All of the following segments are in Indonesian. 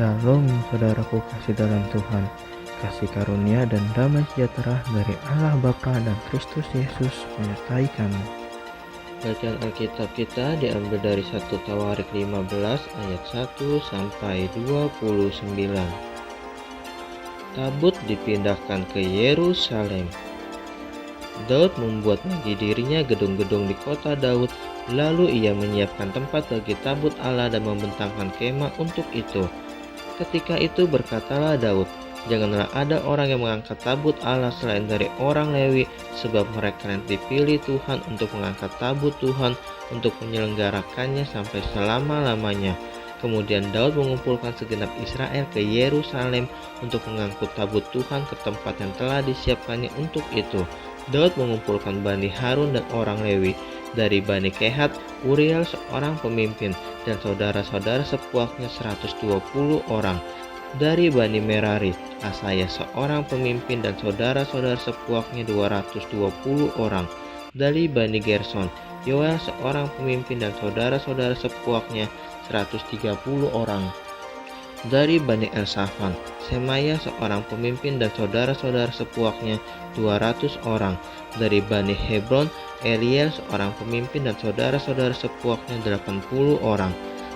Shalom saudaraku kasih dalam Tuhan, kasih karunia dan damai sejahtera dari Allah Bapa dan Kristus Yesus menyertai kamu. Bacaan Alkitab kita diambil dari 1 Tawarik 15 ayat 1 sampai 29. Tabut dipindahkan ke Yerusalem. Daud membuat bagi dirinya gedung-gedung di kota Daud, lalu ia menyiapkan tempat bagi tabut Allah dan membentangkan kemah untuk itu. Ketika itu berkatalah Daud, "Janganlah ada orang yang mengangkat tabut Allah selain dari orang Lewi, sebab mereka yang dipilih Tuhan untuk mengangkat tabut Tuhan untuk menyelenggarakannya sampai selama-lamanya." Kemudian Daud mengumpulkan segenap Israel ke Yerusalem untuk mengangkut tabut Tuhan ke tempat yang telah disiapkannya untuk itu. Daud mengumpulkan Bani Harun dan orang Lewi. Dari Bani Kehat, Uriel seorang pemimpin dan saudara-saudara sepuaknya 120 orang. Dari Bani Merari, Asaya seorang pemimpin dan saudara-saudara sepuaknya 220 orang. Dari Bani Gerson, Yoel seorang pemimpin dan saudara-saudara sepuaknya 130 orang. Dari Bani Elsafan, Semaya seorang pemimpin dan saudara-saudara sepuaknya 200 orang. Dari Bani Hebron, Eliel seorang pemimpin dan saudara-saudara sepuaknya 80 orang.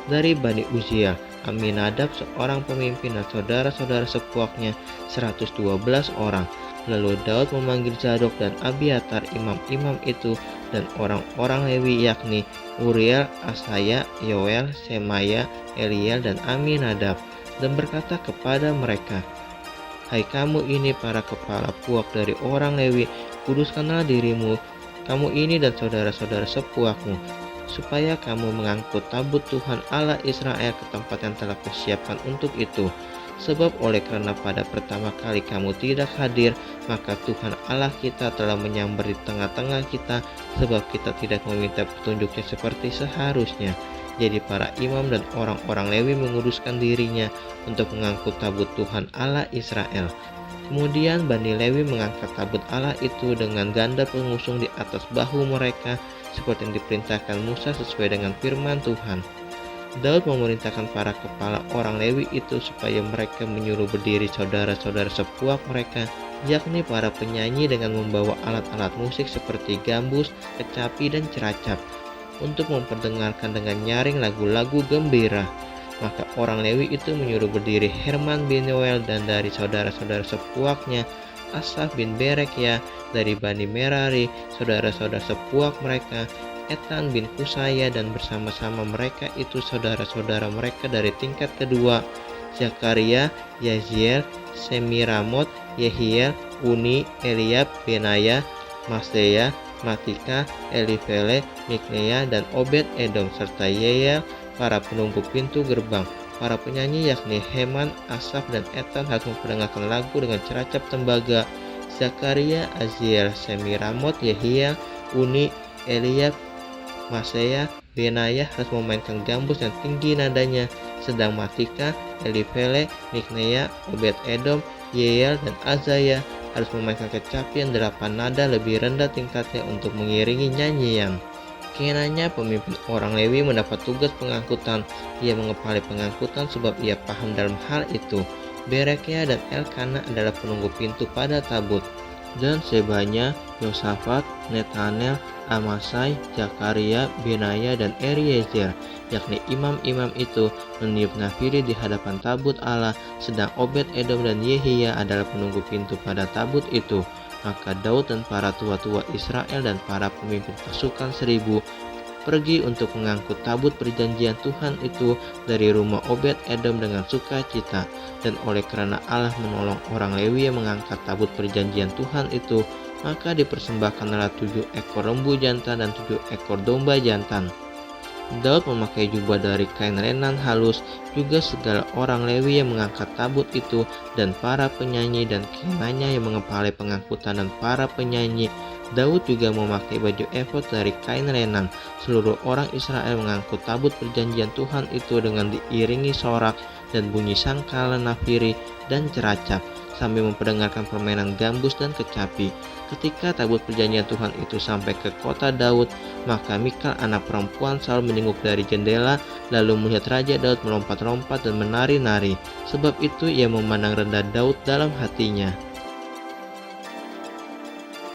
Dari Bani Uziel, Aminadab seorang pemimpin dan saudara-saudara sepuaknya 112 orang. Lalu Daud memanggil Zadok dan Abiatar imam-imam itu dan orang-orang Lewi, yakni Uriel, Asaya, Yoel, Semaya, Eliel dan Aminadab, dan berkata kepada mereka, "Hai kamu ini para kepala puak dari orang Lewi, kuduskanlah dirimu, kamu ini dan saudara-saudara sepuakmu, supaya kamu mengangkut tabut Tuhan Allah Israel ke tempat yang telah kusiapkan untuk itu. Sebab oleh karena pada pertama kali kamu tidak hadir, maka Tuhan Allah kita telah menyambar di tengah-tengah kita, sebab kita tidak meminta petunjuknya seperti seharusnya." Jadi para imam dan orang-orang Lewi menguduskan dirinya untuk mengangkut tabut Tuhan Allah Israel. Kemudian Bani Lewi mengangkat tabut Allah itu dengan ganda pengusung di atas bahu mereka, seperti yang diperintahkan Musa sesuai dengan firman Tuhan. Daud memerintahkan para kepala orang Lewi itu supaya mereka menyuruh berdiri saudara-saudara sepuak mereka, yakni para penyanyi, dengan membawa alat-alat musik seperti gambus, kecapi, dan ceracap, untuk memperdengarkan dengan nyaring lagu-lagu gembira. Maka orang Lewi itu menyuruh berdiri Herman bin Yoel, dan dari saudara-saudara sepuaknya Asaf bin Berekia. Dari Bani Merari, saudara-saudara sepuak mereka Etan bin Kusaya, dan bersama-sama mereka itu saudara-saudara mereka dari tingkat kedua Zakaria, Yaziel, Semiramot, Yehiel, Uni, Eliab, Benaya, Maseya, Matika, Elifele, Mikneya, dan Obed Edom, serta Yeyel, para penunggu pintu gerbang. Para penyanyi yakni Heman, Asaf, dan Etan harus memperdengarkan lagu dengan ceracap tembaga. Zakaria, Aziel, Semiramot, Yehiel, Uni, Eliab, Maseya, Benaya harus memainkan gambus yang tinggi nadanya, sedang Matika, Elifele, Mikneya, Obed Edom, Yeyel, dan Azaya harus memainkan kecapi yang 8 nada lebih rendah tingkatnya untuk mengiringi nyanyian. Kenanya pemimpin orang Lewi mendapat tugas pengangkutan. Ia mengepalai pengangkutan sebab ia paham dalam hal itu. Berekia dan Elkana adalah penunggu pintu pada tabut. Dan Sebanya, Yosafat, Netanel, Amasai, Zakaria, Benaya, dan Eliezer, yakni imam-imam itu, meniup nafiri di hadapan tabut Allah, sedang Obed Edom dan Yehia adalah penunggu pintu pada tabut itu. Maka Daud dan para tua-tua Israel dan para pemimpin pasukan 1000 pergi untuk mengangkut tabut perjanjian Tuhan itu dari rumah Obed Edom dengan sukacita. Dan oleh karena Allah menolong orang Lewi yang mengangkat tabut perjanjian Tuhan itu, maka dipersembahkanlah 7 ekor lembu jantan dan 7 ekor domba jantan. Daud memakai jubah dari kain lenan halus, juga segala orang Lewi yang mengangkat tabut itu, dan para penyanyi dan kenanya yang mengepalai pengangkutan dan para penyanyi. Daud juga memakai baju efod dari kain lenan. Seluruh orang Israel mengangkut tabut perjanjian Tuhan itu dengan diiringi sorak dan bunyi sangkala nafiri dan ceracap, sambil memperdengarkan permainan gambus dan kecapi. Ketika tabut perjanjian Tuhan itu sampai ke kota Daud, maka Mikal anak perempuan Saul menjenguk dari jendela lalu melihat Raja Daud melompat-lompat dan menari-nari. Sebab itu ia memandang rendah Daud dalam hatinya.